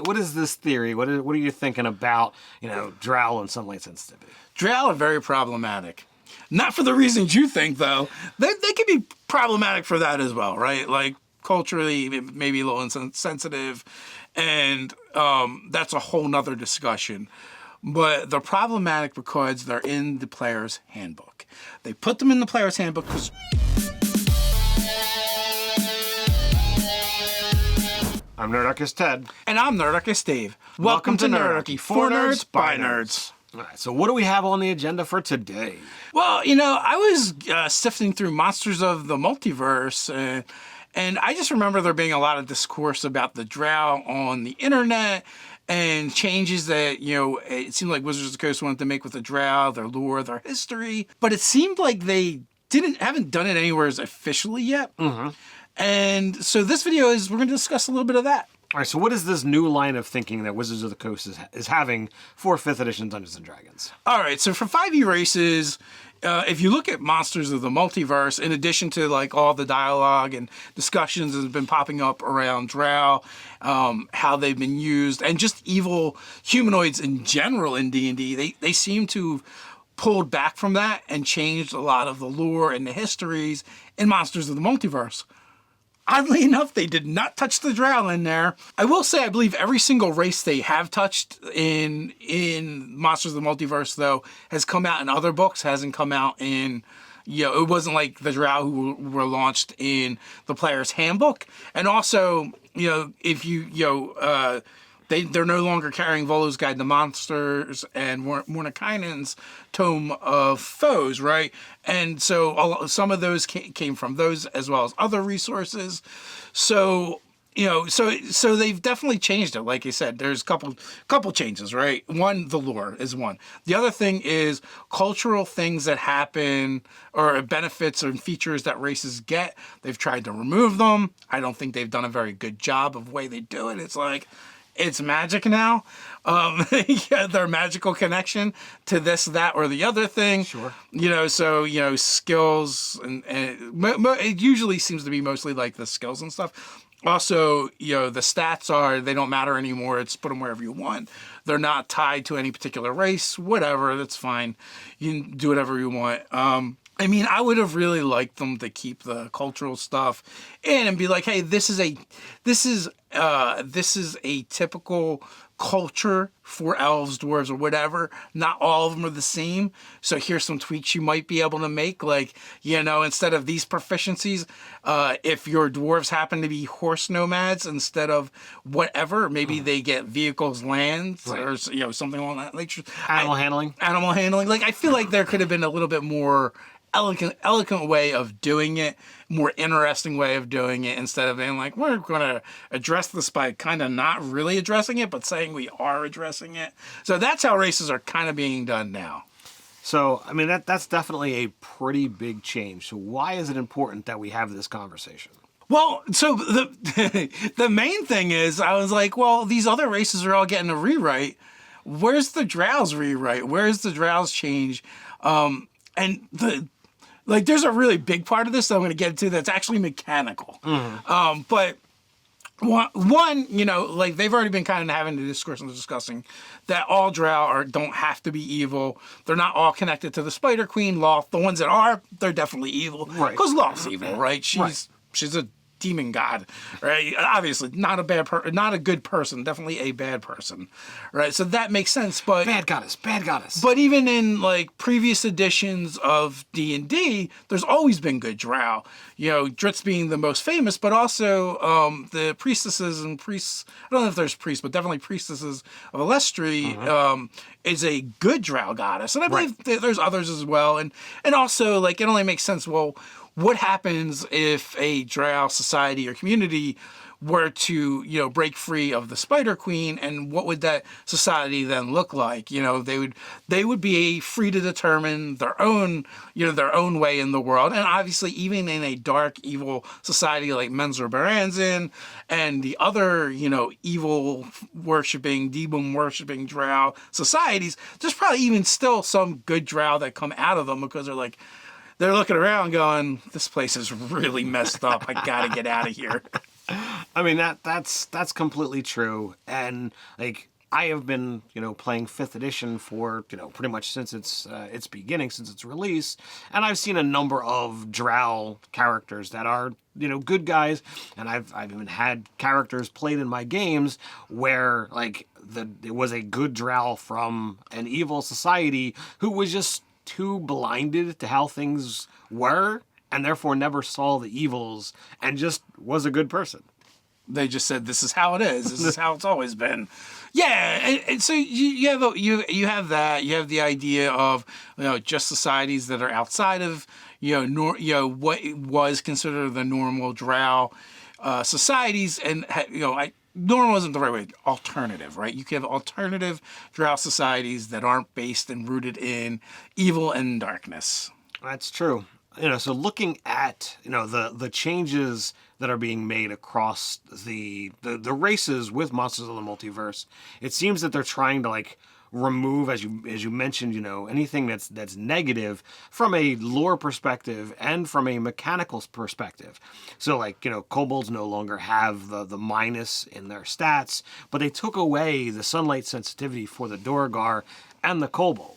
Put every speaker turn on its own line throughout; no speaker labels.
what is this theory? What are you thinking about, Drow and sunlight sensitivity?
Drow are very problematic. Not for the reasons you think, though. They can be problematic for that as well, right? Like, culturally, maybe a little insensitive, and that's a whole nother discussion. But they're problematic because they're in the player's handbook. They put them in the player's handbook because...
I'm Nerdarchy Ted.
And I'm Nerdarchy Dave. Welcome to Nerdarchy, for nerds, by nerds.
All right, so what do we have on the agenda for today?
Well, I was sifting through Monsters of the Multiverse, and I just remember there being a lot of discourse about the Drow on the internet and changes that, it seemed like Wizards of the Coast wanted to make with the Drow, their lore, their history. But it seemed like they haven't done it anywhere officially yet. Mm-hmm. And so this video we're going to discuss a little bit of that.
All right, so what is this new line of thinking that Wizards of the Coast is having for 5th edition Dungeons & Dragons?
All right, so for 5e races, if you look at Monsters of the Multiverse, in addition to like all the dialogue and discussions that have been popping up around Drow, how they've been used, and just evil humanoids in general in D&D, they seem to have pulled back from that and changed a lot of the lore and the histories in Monsters of the Multiverse. Oddly enough, they did not touch the Drow in there. I will say I believe every single race they have touched in Monsters of the Multiverse, though, has come out in other books, hasn't come out in... it wasn't like the Drow who were launched in the player's handbook. And also, if they're no longer carrying Volo's Guide to Monsters and Mordenkainen's Tome of Foes, right? And so some of those came from those as well as other resources. So, so they've definitely changed it. Like I said, there's a couple changes, right? One, the lore is one. The other thing is cultural things that happen or benefits and features that races get. They've tried to remove them. I don't think they've done a very good job of the way they do it. It's like... it's magic now. Their magical connection to this, that, or the other thing.
Sure.
Skills, and it usually seems to be mostly like the skills and stuff. Also, the stats they don't matter anymore. It's put them wherever you want. They're not tied to any particular race, whatever, that's fine. You can do whatever you want. I would have really liked them to keep the cultural stuff in and be like, hey, this is a typical culture for elves, dwarves, or whatever. Not all of them are the same. So here's some tweaks you might be able to make. Like, instead of these proficiencies, if your dwarves happen to be horse nomads instead of whatever, maybe they get vehicles, lands, right, or something along that nature. Animal handling. Like, I feel like there could have been a little bit more eloquent way of doing it, more interesting way of doing it, instead of being like, we're going to address this by kind of not really addressing it, but saying we are addressing it. So that's how races are kind of being done now.
So, that's definitely a pretty big change. So why is it important that we have this conversation?
Well, so the main thing is, I was like, well, these other races are all getting a rewrite. Where's the Drow's rewrite? Where's the Drow's change? There's a really big part of this that I'm going to get into that's actually mechanical. Mm-hmm. But one, they've already been kind of having the discourse and discussing that all Drow don't have to be evil. They're not all connected to the Spider Queen, Loth. The ones that are, they're definitely evil. Right. Because Loth's evil, right? She's a demon god, right? Obviously, not a good person, definitely a bad person, right? So that makes sense, but...
Bad goddess.
But even in, previous editions of D&D, there's always been good Drow. Dritz being the most famous, but also the priestesses and priests... I don't know if there's priests, but definitely priestesses of Alestri is a good Drow goddess. And I believe there's others as well. And also, it only makes sense, well... what happens if a Drow society or community were to, break free of the Spider Queen, and what would that society then look like? They would be free to determine their own way in the world. And obviously, even in a dark, evil society like Menzer Baranzin and the other, evil worshipping, demon worshipping Drow societies, there's probably even still some good Drow that come out of them because they're looking around going, this place is really messed up. I gotta get out of here.
I mean that's completely true, and like I have been playing fifth edition for pretty much since its beginning, since its release, and I've seen a number of Drow characters that are good guys, and I've even had characters played in my games where like it was a good Drow from an evil society who was just too blinded to how things were and therefore never saw the evils and just was a good person.
They just said, "This is how it is. This is how it's always been." Yeah, and so you have that. You have the idea of just societies that are outside of what was considered the normal Drow societies, and normal isn't the right way. Alternative, right? You can have alternative Drow societies that aren't based and rooted in evil and darkness.
That's true. So looking at the changes that are being made across the races with Monsters of the Multiverse, it seems that they're trying to like remove, as you mentioned, anything that's negative from a lore perspective and from a mechanical perspective. So like kobolds no longer have the minus in their stats, but they took away the sunlight sensitivity for the Duergar and the kobold.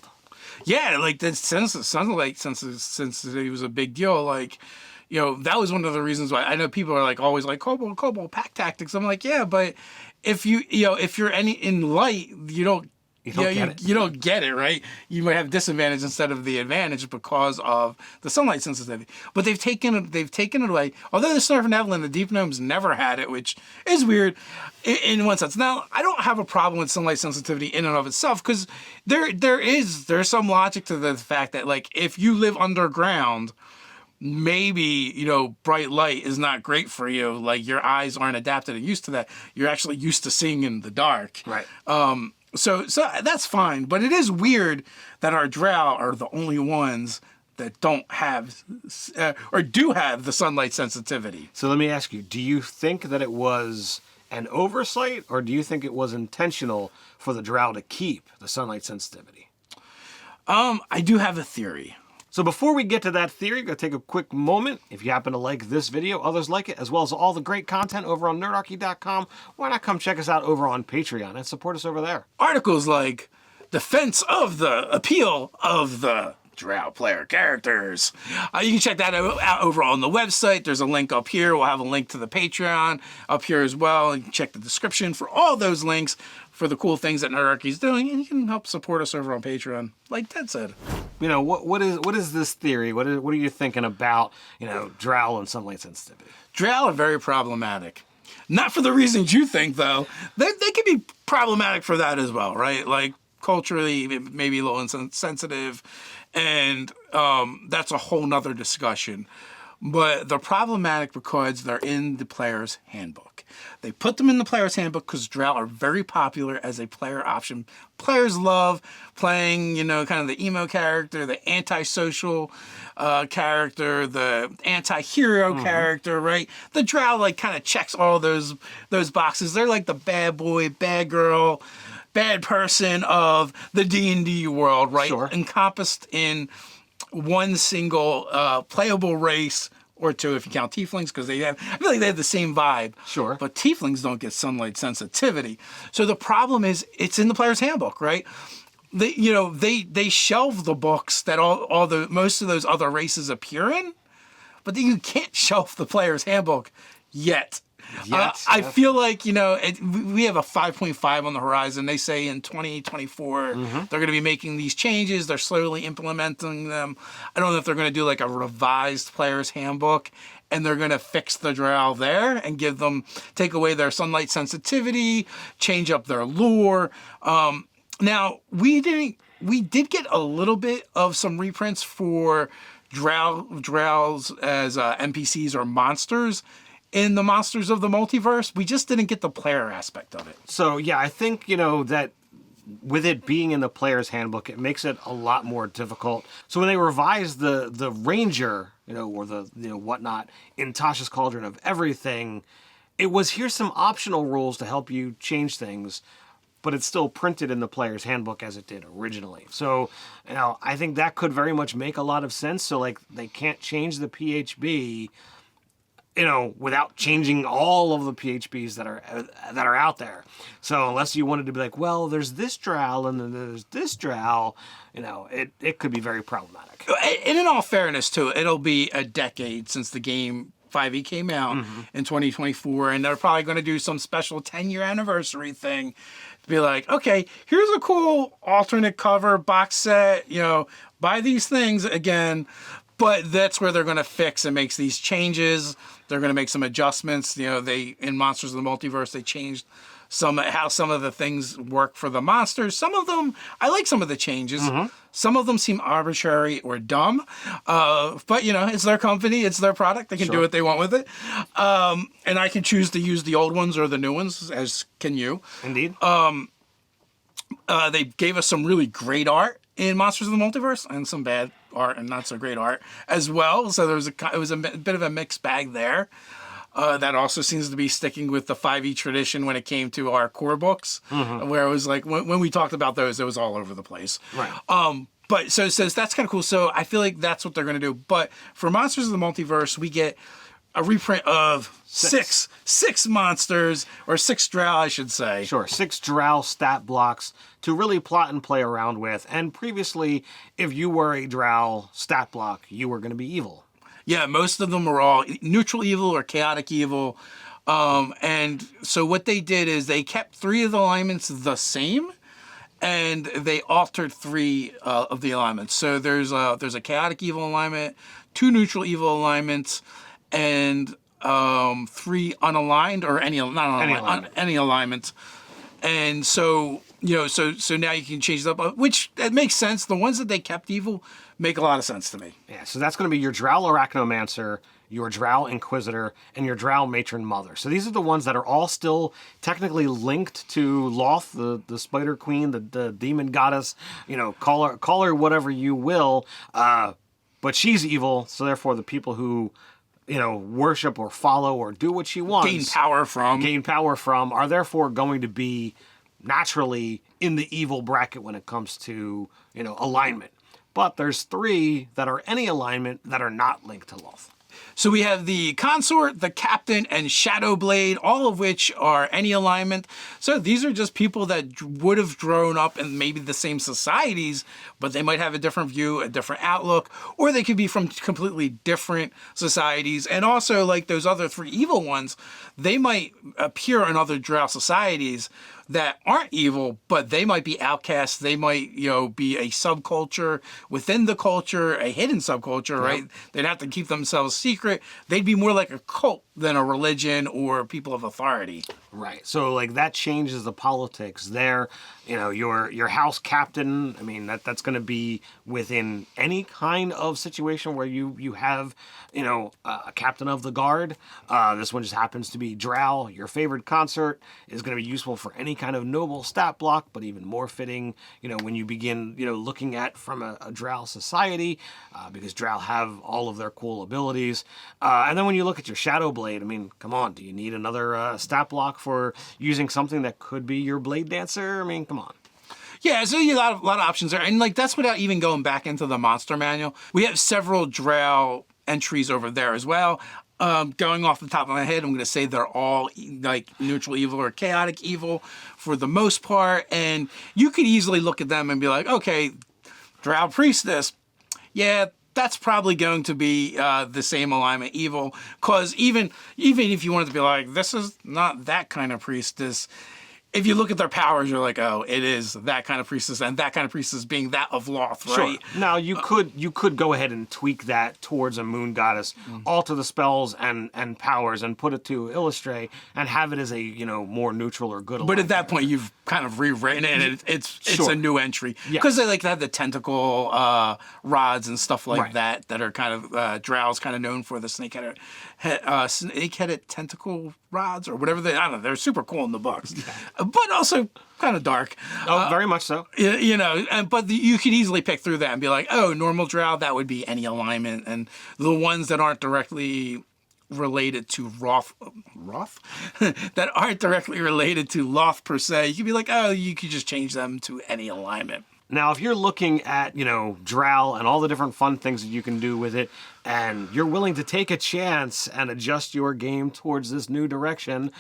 Yeah, like the sunlight sensitivity was a big deal. Like, that was one of the reasons why I know people are like always like kobold pack tactics. I'm like, yeah, but if if you're in light, you don't get it, right? You might have disadvantage instead of the advantage because of the sunlight sensitivity. But they've taken it away. Although the Snarf and Evelyn, the Deep Gnomes never had it, which is weird in one sense. Now, I don't have a problem with sunlight sensitivity in and of itself because there's some logic to the fact that like if you live underground, maybe bright light is not great for you. Like your eyes aren't adapted and used to that. You're actually used to seeing in the dark.
Right.
So that's fine, but it is weird that our Drow are the only ones that don't have or do have the sunlight sensitivity.
So let me ask you, do you think that it was an oversight or do you think it was intentional for the Drow to keep the sunlight sensitivity?
I do have a theory.
So before we get to that theory, I'm going to take a quick moment. If you happen to like this video, others like it, as well as all the great content over on nerdarchy.com, why not come check us out over on Patreon and support us over there?
Articles like Defense of the Appeal of the Drow player characters. You can check that out over on the website. There's a link up here. We'll have a link to the Patreon up here as well. You can check the description for all those links for the cool things that Nerdarchy is doing, and you can help support us over on Patreon, like Ted said.
What is this theory? What are you thinking about Drow and sunlight sensitivity?
Drow are very problematic. Not for the reasons you think, though. They can be problematic for that as well, right? Like culturally, maybe a little insensitive, and that's a whole nother discussion. But they're problematic because they're in the player's handbook. They put them in the player's handbook because Drow are very popular as a player option. Players love playing, kind of the emo character, the antisocial character, the anti-hero character, right? The Drow kind of checks all those boxes. They're like the bad boy, bad girl, bad person of the D&D world, right?
Sure.
Encompassed in one single playable race, or two if you count tieflings, because I feel like they have the same vibe.
Sure.
But tieflings don't get sunlight sensitivity. So the problem is it's in the player's handbook, right? They shelve the books that most of those other races appear in, but then you can't shelf the player's handbook yet. I feel like, we have a 5.5 on the horizon. They say in 2024, they're going to be making these changes. They're slowly implementing them. I don't know if they're going to do like a revised player's handbook and they're going to fix the Drow there and take away their sunlight sensitivity, change up their lore. Now, we did get a little bit of some reprints for Drows as NPCs or monsters in the Monsters of the Multiverse. We just didn't get the player aspect of it.
So yeah, I think that with it being in the player's handbook, it makes it a lot more difficult. So when they revised the ranger, or the whatnot in Tasha's Cauldron of Everything, it was here's some optional rules to help you change things, but it's still printed in the player's handbook as it did originally. So I think that could very much make a lot of sense. So like they can't change the PHB without changing all of the PHBs that are out there. So unless you wanted to be like, well, there's this drow and then there's this drow, it could be very problematic.
And in all fairness, too, it'll be a decade since the game 5e came out in 2024, and they're probably going to do some special 10-year anniversary thing to be like, okay, here's a cool alternate cover box set, buy these things again. But that's where they're going to fix and make these changes. They're going to make some adjustments. They in Monsters of the Multiverse, they changed how some of the things work for the monsters. Some of them, I like some of the changes. Some of them seem arbitrary or dumb. But, it's their company. It's their product. They can do what they want with it. And I can choose to use the old ones or the new ones, as can you.
Indeed.
They gave us some really great art in Monsters of the Multiverse and some bad art and not so great art as well. So it was a bit of a mixed bag there. That also seems to be sticking with the 5e tradition when it came to our core books, where it was like when we talked about those, it was all over the place.
Right.
But so that's kind of cool. So I feel like that's what they're going to do. But for Monsters of the Multiverse, we get a reprint of six monsters, or 6 drow, I should say.
Sure, 6 drow stat blocks to really plot and play around with. And previously, if you were a drow stat block, you were going to be evil.
Yeah, most of them were all neutral evil or chaotic evil. And so what they did is they kept 3 of the alignments the same, and they altered 3 of the alignments. So there's a chaotic evil alignment, 2 neutral evil alignments, and 3 unaligned or any alignments. And so so now you can change it up, which it makes sense. The ones that they kept evil make a lot of sense to me.
Yeah, so that's going to be your drow arachnomancer, your drow inquisitor, and your drow matron mother. So these are the ones that are all still technically linked to Loth, the spider queen, the demon goddess. Call her whatever you will. But she's evil, so therefore the people who worship or follow or do what she wants,
gain power from,
are therefore going to be naturally in the evil bracket when it comes to alignment. But there's 3 that are any alignment that are not linked to Loth.
So we have the Consort, the Captain, and Shadowblade, all of which are any alignment. So these are just people that would have grown up in maybe the same societies, but they might have a different view, a different outlook, or they could be from completely different societies. And also, like those other 3 evil ones, they might appear in other drow societies that aren't evil, but they might be outcasts. They might, be a subculture within the culture, a hidden subculture, right? They'd have to keep themselves secret. They'd be more like a cult than a religion or people of authority.
Right. So like that changes the politics there. Your house captain, I mean, that's going to be within any kind of situation where you have, a captain of the guard. This one just happens to be drow. Your favorite consort is going to be useful for any kind of noble stat block, but even more fitting, when you begin, looking at from a drow society, because drow have all of their cool abilities. And then when you look at your Shadowblade, I mean, come on, do you need another stat block for using something that could be your blade dancer? I mean, come on.
Yeah, so a lot of options there. And that's without even going back into the monster manual. We have several drow entries over there as well. Going off the top of my head, I'm going to say they're all like neutral evil or chaotic evil for the most part. And you could easily look at them and be like, okay, drow priestess, yeah, that's probably going to be the same alignment evil. Because even if you wanted to be like, this is not that kind of priestess, if you look at their powers, you're like, oh, it is that kind of priestess, and that kind of priestess being that of Loth, right?
Sure. Now, you could go ahead and tweak that towards a moon goddess, alter the spells and powers, and put it to illustrate, and have it as a more neutral or good.
But at that point, you've kind of rewritten it, and it's a new entry because they like to have the tentacle rods and stuff like that are kind of drows kind of known for the snake-headed tentacle rods or whatever I don't know. They're super cool in the books, but also kind of dark.
Oh, very much so.
But you could easily pick through that and be like, oh, normal drow, that would be any alignment, and the ones that aren't directly related to Roth that aren't directly related to Loth per se, you could be like, oh, you could just change them to any alignment.
Now, if you're looking at, Drow and all the different fun things that you can do with it, and you're willing to take a chance and adjust your game towards this new direction,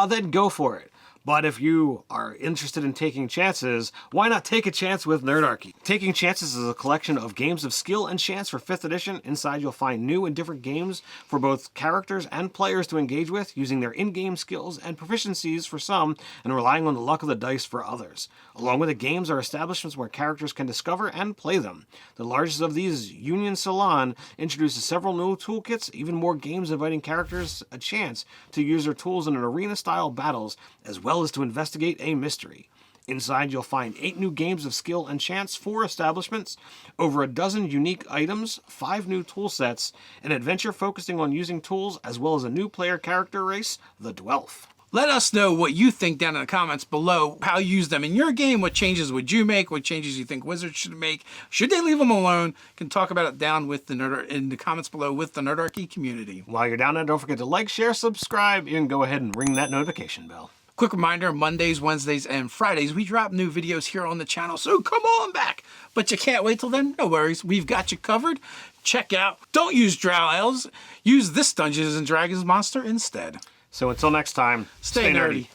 then go for it. But if you are interested in taking chances, why not take a chance with Nerdarchy? Taking Chances is a collection of games of skill and chance for 5th edition. Inside you'll find new and different games for both characters and players to engage with, using their in-game skills and proficiencies for some, and relying on the luck of the dice for others. Along with the games are establishments where characters can discover and play them. The largest of these, Union Salon, introduces several new toolkits, even more games inviting characters a chance to use their tools in an arena-style battles, as well as to investigate a mystery. Inside, you'll find 8 new games of skill and chance, 4 establishments, over a dozen unique items, 5 new tool sets, an adventure focusing on using tools, as well as a new player character race, the Dwelf.
Let us know what you think down in the comments below, how you use them in your game, what changes would you make, what changes you think Wizards should make, should they leave them alone? You can talk about it down with in the comments below with the Nerdarchy community.
While you're down there, don't forget to like, share, subscribe, and go ahead and ring that notification bell.
Quick reminder, Mondays, Wednesdays, and Fridays, we drop new videos here on the channel, so come on back. But you can't wait till then? No worries. We've got you covered. Check out, don't use Drow Elves. Use this Dungeons & Dragons monster instead.
So until next time,
stay nerdy.